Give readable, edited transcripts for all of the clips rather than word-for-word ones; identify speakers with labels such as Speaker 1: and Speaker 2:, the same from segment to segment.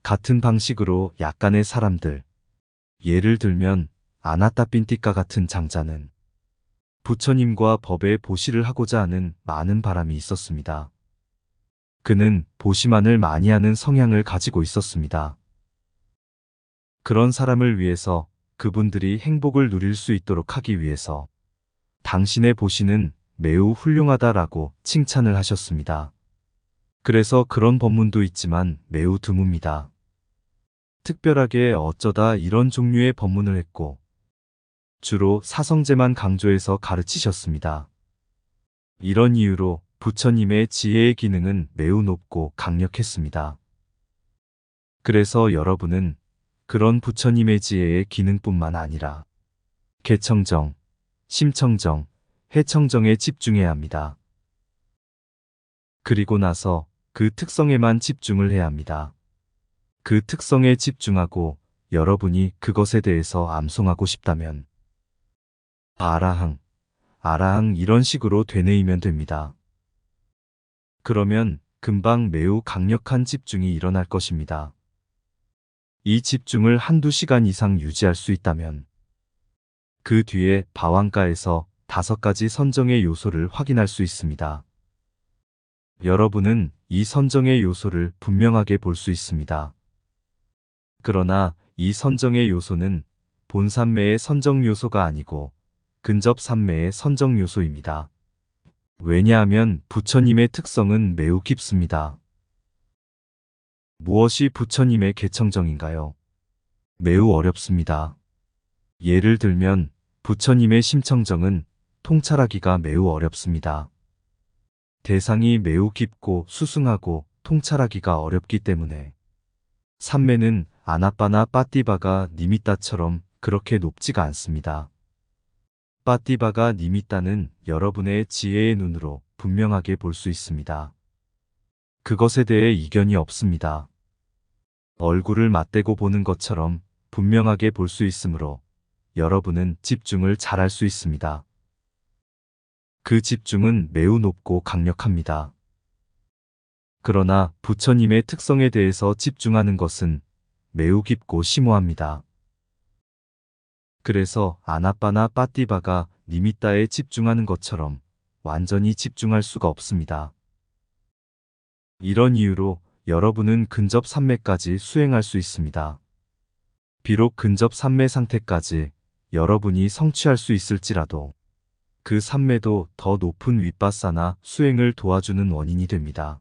Speaker 1: 같은 방식으로 약간의 사람들, 예를 들면 아나따핀띠과 같은 장자는 부처님과 법의 보시를 하고자 하는 많은 바람이 있었습니다. 그는 보시만을 많이 하는 성향을 가지고 있었습니다. 그런 사람을 위해서 그분들이 행복을 누릴 수 있도록 하기 위해서 당신의 보시는 매우 훌륭하다라고 칭찬을 하셨습니다. 그래서 그런 법문도 있지만 매우 드뭅니다. 특별하게 어쩌다 이런 종류의 법문을 했고 주로 사성제만 강조해서 가르치셨습니다. 이런 이유로 부처님의 지혜의 기능은 매우 높고 강력했습니다. 그래서 여러분은 그런 부처님의 지혜의 기능뿐만 아니라 개청정, 심청정, 해청정에 집중해야 합니다. 그리고 나서 그 특성에만 집중을 해야 합니다. 그 특성에 집중하고 여러분이 그것에 대해서 암송하고 싶다면 아라항, 아라항 이런 식으로 되뇌이면 됩니다. 그러면 금방 매우 강력한 집중이 일어날 것입니다. 이 집중을 한두 시간 이상 유지할 수 있다면 그 뒤에 바왕가에서 5가지 선정의 요소를 확인할 수 있습니다. 여러분은 이 선정의 요소를 분명하게 볼 수 있습니다. 그러나 이 선정의 요소는 본산매의 선정 요소가 아니고 근접산매의 선정 요소입니다. 왜냐하면 부처님의 특성은 매우 깊습니다. 무엇이 부처님의 개청정인가요? 매우 어렵습니다. 예를 들면 부처님의 심청정은 통찰하기가 매우 어렵습니다. 대상이 매우 깊고 수승하고 통찰하기가 어렵기 때문에 삼매는 아나빠나 빠띠바가 니미따처럼 그렇게 높지가 않습니다. 빠띠바가 니미따는 여러분의 지혜의 눈으로 분명하게 볼 수 있습니다. 그것에 대해 이견이 없습니다. 얼굴을 맞대고 보는 것처럼 분명하게 볼 수 있으므로 여러분은 집중을 잘할 수 있습니다. 그 집중은 매우 높고 강력합니다. 그러나 부처님의 특성에 대해서 집중하는 것은 매우 깊고 심오합니다. 그래서 아나빠나 빠띠바가 니미따에 집중하는 것처럼 완전히 집중할 수가 없습니다. 이런 이유로 여러분은 근접 삼매까지 수행할 수 있습니다. 비록 근접 삼매 상태까지 여러분이 성취할 수 있을지라도 그 삼매도 더 높은 윗바사나 수행을 도와주는 원인이 됩니다.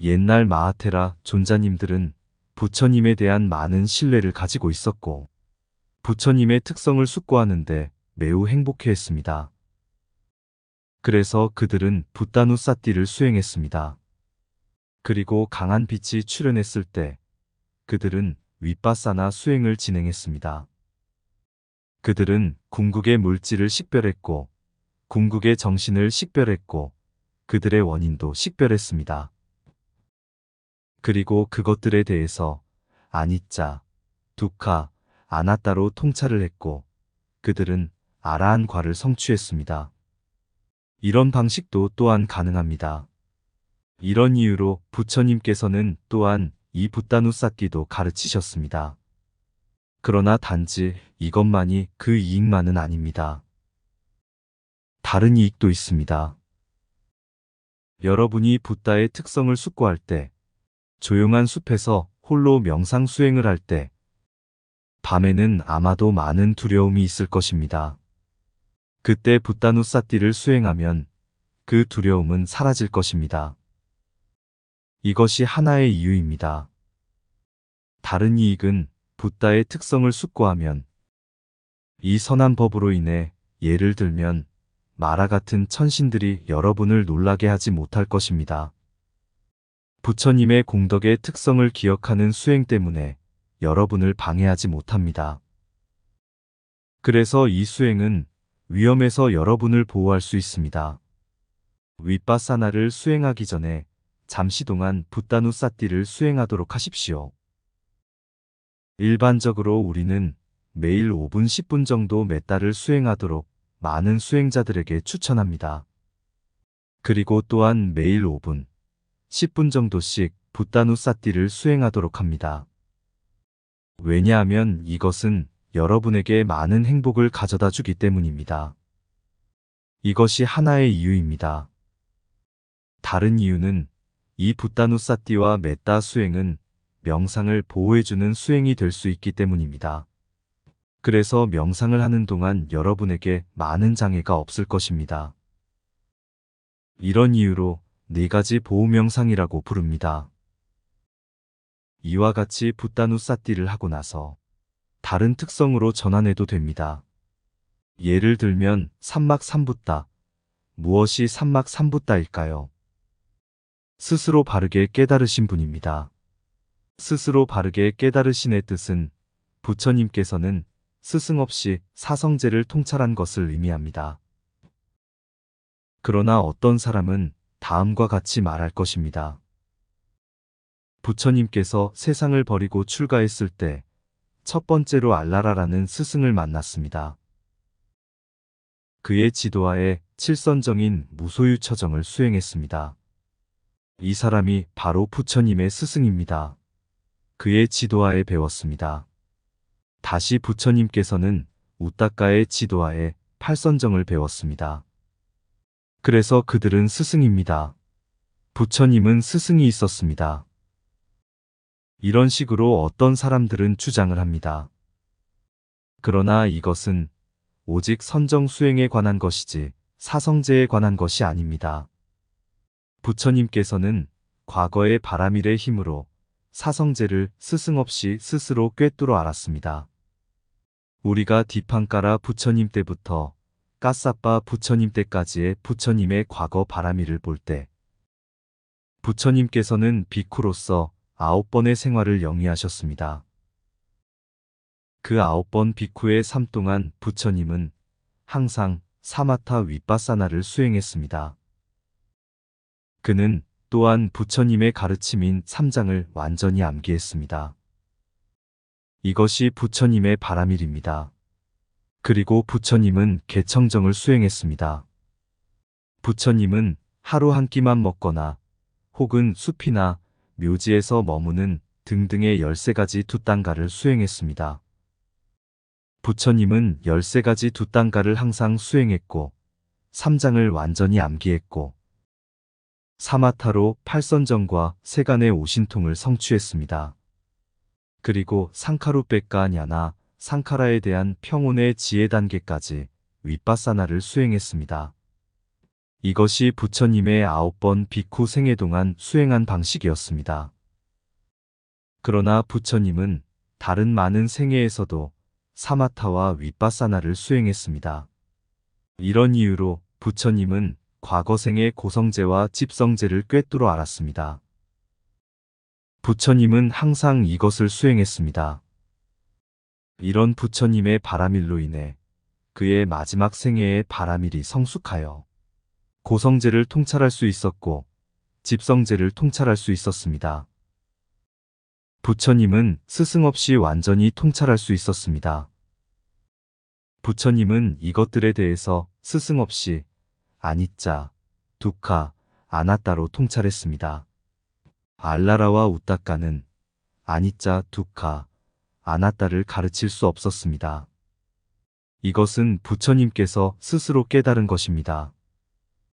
Speaker 1: 옛날 마하테라 존자님들은 부처님에 대한 많은 신뢰를 가지고 있었고 부처님의 특성을 숙고하는데 매우 행복해했습니다. 그래서 그들은 붓다누사띠를 수행했습니다. 그리고 강한 빛이 출현했을 때 그들은 윗바사나 수행을 진행했습니다. 그들은 궁극의 물질을 식별했고 궁극의 정신을 식별했고 그들의 원인도 식별했습니다. 그리고 그것들에 대해서 아니짜, 두카, 아나따로 통찰을 했고 그들은 아라한과를 성취했습니다. 이런 방식도 또한 가능합니다. 이런 이유로 부처님께서는 또한 이 붓다누사띠도 가르치셨습니다. 그러나 단지 이것만이 그 이익만은 아닙니다. 다른 이익도 있습니다. 여러분이 붓다의 특성을 숙고할 때, 조용한 숲에서 홀로 명상 수행을 할 때, 밤에는 아마도 많은 두려움이 있을 것입니다. 그때 붓다누사띠를 수행하면 그 두려움은 사라질 것입니다. 이것이 하나의 이유입니다. 다른 이익은 붓다의 특성을 숙고하면 이 선한 법으로 인해 예를 들면 마라 같은 천신들이 여러분을 놀라게 하지 못할 것입니다. 부처님의 공덕의 특성을 기억하는 수행 때문에 여러분을 방해하지 못합니다. 그래서 이 수행은 위험에서 여러분을 보호할 수 있습니다. 윗바사나를 수행하기 전에 잠시 동안 붓다누사띠를 수행하도록 하십시오. 일반적으로 우리는 매일 5분 10분 정도 메따를 수행하도록 많은 수행자들에게 추천합니다. 그리고 또한 매일 5분, 10분 정도씩 붓다누사띠를 수행하도록 합니다. 왜냐하면 이것은 여러분에게 많은 행복을 가져다 주기 때문입니다. 이것이 하나의 이유입니다. 다른 이유는 이 붓다누사띠와 메따 수행은 명상을 보호해주는 수행이 될 수 있기 때문입니다. 그래서 명상을 하는 동안 여러분에게 많은 장애가 없을 것입니다. 이런 이유로 4가지 보호 명상이라고 부릅니다. 이와 같이 붓다누사띠를 하고 나서 다른 특성으로 전환해도 됩니다. 예를 들면 삼막삼붓다. 무엇이 삼막삼붓다일까요? 스스로 바르게 깨달으신 분입니다. 스스로 바르게 깨달으신의 뜻은 부처님께서는 스승 없이 사성제를 통찰한 것을 의미합니다. 그러나 어떤 사람은 다음과 같이 말할 것입니다. 부처님께서 세상을 버리고 출가했을 때 첫 번째로 알라라라는 스승을 만났습니다. 그의 지도하에 칠선정인 무소유처정을 수행했습니다. 이 사람이 바로 부처님의 스승입니다. 그의 지도하에 배웠습니다. 다시 부처님께서는 우따가의 지도하에 팔선정을 배웠습니다. 그래서 그들은 스승입니다. 부처님은 스승이 있었습니다. 이런 식으로 어떤 사람들은 주장을 합니다. 그러나 이것은 오직 선정 수행에 관한 것이지 사성제에 관한 것이 아닙니다. 부처님께서는 과거의 바라밀의 힘으로 사성제를 스승 없이 스스로 꿰뚫어 알았습니다. 우리가 디팡가라 부처님 때부터 까사빠 부처님 때까지의 부처님의 과거 바라밀을 볼 때 부처님께서는 비쿠로서 9번의 생활을 영위하셨습니다. 그 9번 비쿠의 삶 동안 부처님은 항상 사마타 윗바사나를 수행했습니다. 그는 또한 부처님의 가르침인 3장을 완전히 암기했습니다. 이것이 부처님의 바라밀입니다. 그리고 부처님은 개청정을 수행했습니다. 부처님은 하루 한 끼만 먹거나 혹은 숲이나 묘지에서 머무는 등등의 13가지 두땅가를 수행했습니다. 부처님은 13가지 두땅가를 항상 수행했고 3장을 완전히 암기했고 사마타로 8선정과 세간의 오신통을 성취했습니다. 그리고 상카루백가냐나 상카라에 대한 평온의 지혜 단계까지 윗바사나를 수행했습니다. 이것이 부처님의 9번 비쿠 생애 동안 수행한 방식이었습니다. 그러나 부처님은 다른 많은 생애에서도 사마타와 윗바사나를 수행했습니다. 이런 이유로 부처님은 과거 생의 고성제와 집성제를 꿰뚫어 알았습니다. 부처님은 항상 이것을 수행했습니다. 이런 부처님의 바라밀로 인해 그의 마지막 생애의 바라밀이 성숙하여 고성제를 통찰할 수 있었고 집성제를 통찰할 수 있었습니다. 부처님은 스승 없이 완전히 통찰할 수 있었습니다. 부처님은 이것들에 대해서 스승 없이 아니짜, 두카, 아나따로 통찰했습니다. 알라라와 우따까는 아니짜, 두카, 아나따를 가르칠 수 없었습니다. 이것은 부처님께서 스스로 깨달은 것입니다.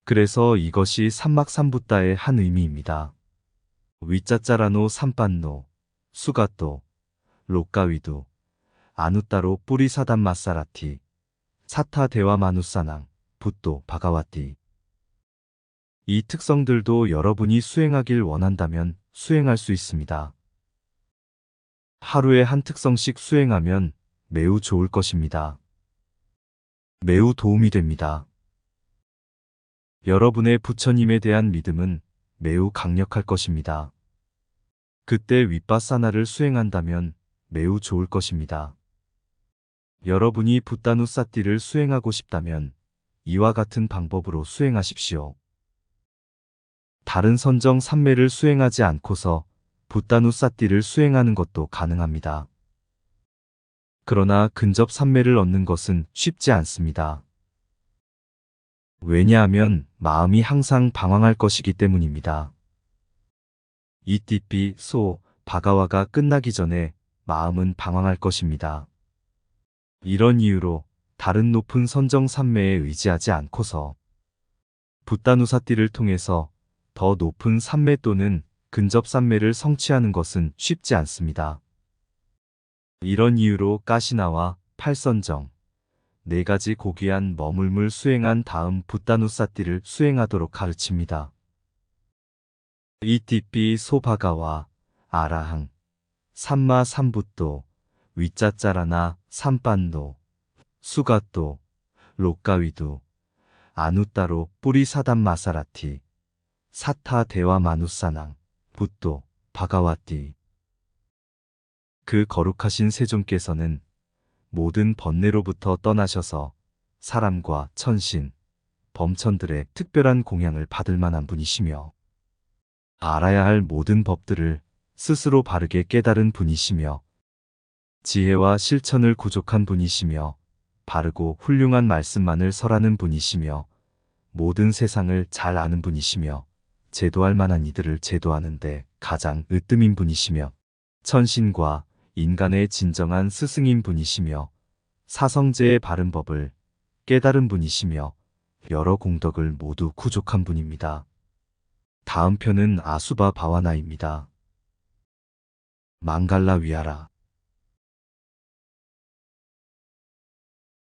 Speaker 1: 그래서 이것이 삼막삼붓다의 한 의미입니다. 위짜짜라노 삼빤노, 수가또, 록가위두, 아누따로 뿌리사단 마사라티, 사타 대와 마누사낭, 붓도 바가와띠. 이 특성들도 여러분이 수행하길 원한다면 수행할 수 있습니다. 하루에 한 특성씩 수행하면 매우 좋을 것입니다. 매우 도움이 됩니다. 여러분의 부처님에 대한 믿음은 매우 강력할 것입니다. 그때 윗바사나를 수행한다면 매우 좋을 것입니다. 여러분이 붓다누사띠를 수행하고 싶다면 이와 같은 방법으로 수행하십시오. 다른 선정 삼매를 수행하지 않고서 붓다누사띠를 수행하는 것도 가능합니다. 그러나 근접 삼매를 얻는 것은 쉽지 않습니다. 왜냐하면 마음이 항상 방황할 것이기 때문입니다. 이띠삐 소 바가와가 끝나기 전에 마음은 방황할 것입니다. 이런 이유로 다른 높은 선정 산매에 의지하지 않고서 붓다누사띠를 통해서 더 높은 산매 또는 근접 산매를 성취하는 것은 쉽지 않습니다. 이런 이유로 가시나와 팔선정, 네 가지 고귀한 머물물 수행한 다음 붓다누사띠를 수행하도록 가르칩니다. 이띠삐 소바가와 아라항, 삼마 삼붓도, 위짜짜라나 삼빤도, 수가또, 록가위도, 아누따로 뿌리 사담 마사라티, 사타 대와 마누사낭, 붓도, 바가와띠. 그 거룩하신 세존께서는 모든 번뇌로부터 떠나셔서 사람과 천신, 범천들의 특별한 공양을 받을 만한 분이시며 알아야 할 모든 법들을 스스로 바르게 깨달은 분이시며 지혜와 실천을 구족한 분이시며 바르고 훌륭한 말씀만을 설하는 분이시며 모든 세상을 잘 아는 분이시며 제도할 만한 이들을 제도하는데 가장 으뜸인 분이시며 천신과 인간의 진정한 스승인 분이시며 사성제의 바른 법을 깨달은 분이시며 여러 공덕을 모두 구족한 분입니다. 다음 편은 아수바 바와나입니다. 망갈라 위하라.